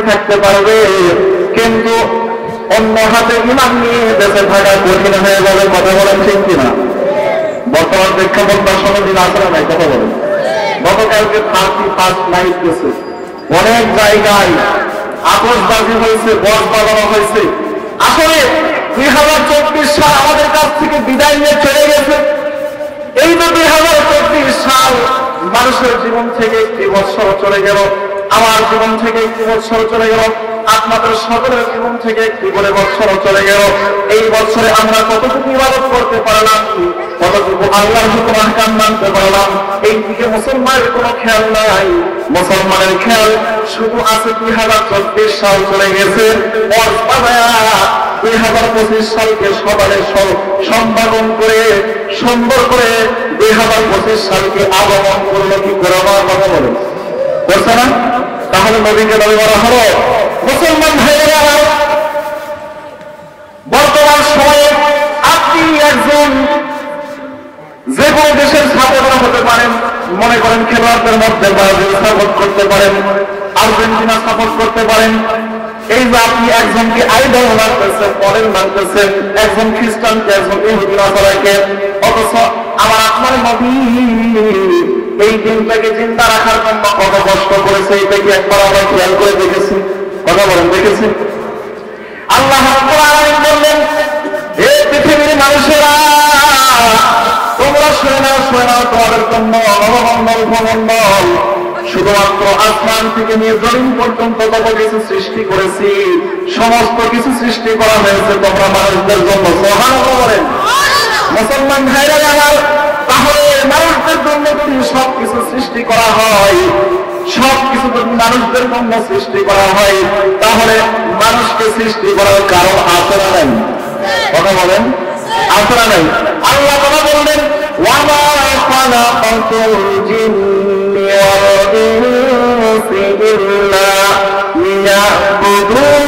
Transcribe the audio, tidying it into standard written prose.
থাকতে পারবে, কিন্তু অন্য হাতে ইমান নিয়ে বেঁচে থাকা কঠিন হয়ে যাবে। কথা বলেন ঠিক কিনা? বর্তমান প্রেক্ষাপট সমাজে আসলে নাই। কথা বলেন, গতকালকে 31 নাইট গেছে, অনেক জায়গায় আতশবাজি হয়েছে, বক্স বাজানো হয়েছে। আসলে 2024 সাল আমাদের কাছ থেকে বিদায় নিয়ে চলে গেছে। এই তো 2024 সাল মানুষের জীবন থেকে একটি বছর চলে গেল, আমার জীবন থেকে একটি বছর চলে গেল, আপনাদের সকলের জীবন থেকে একটি করে বছর চলে গেল। এই বছরে আমরা কতটুকু ইবাদত করতে পারলাম, কতটুকু আল্লাহর হুকুম আহকাম মানতে পারলাম, এই দিকে মুসলমানের কোনো খেয়াল নাই। মুসলমানের খেয়াল শুধু আছে 2024 সাল চলে গেছে, 2025 সালকে সবারে সম্পাদন করে সুন্দর করে 2025 সালকে আগমন করলো। কি করে আমার কথা বলেন, করছে না? তাহলে নবীকে দাবি করা হলো। মুসলমান ভাইয়েরা, বর্তমান সময়ে আপনি একজন যে কোনো দেশের সাপোর্টার হতে পারেন। মনে করেন খেলোয়াড়দের মধ্যে ব্রাজিল সাপোর্ট করতে পারেন, আর্জেন্টিনা সাপোর্ট করতে পারেন। এই যে আপনি একজনকে আইডল মানতেছেন, মডেল মানতেছেন, একজন খ্রিস্টানকে, একজন ইহুদি নাসারাকে, অথচ আমার আপনার নবী এই দিনটাকে চিন্তা রাখার জন্য কত কষ্ট করেছে, এটাকে একবার আমরা খেয়াল করে দেখেছি? কথা বলেন, দেখেছি? আল্লাহ রাব্বুল আলামিন বললেন, হে পৃথিবীর মানুষেরা, তোমরা শুনে নাও, তোমাদের জন্য নবমণ্ডল ভূমণ্ডল শুধুমাত্র আসমান থেকে নিয়ে জমিন পর্যন্ত কত কিছু সৃষ্টি করেছি, সমস্ত কিছু সৃষ্টি করা হয়েছে তোমরা মানুষদের জন্য। সুবহানাল্লাহ বলেন। মুসলমান ভাইরা আমার, তাহলে মানুষদের জন্য যদি সবকিছু সৃষ্টি করা হয়, সবকিছু যদি মানুষদের জন্য সৃষ্টি করা হয়, তাহলে মানুষকে সৃষ্টি করার কারণ আছে না নাই? কথা বলেন, আছে না নাই? আল্লাহ কথা বললেন, ওয়ামা খালাকাতুল জিন্নি ওয়াল ইনসা ইল্লা লিয়াবুদুন।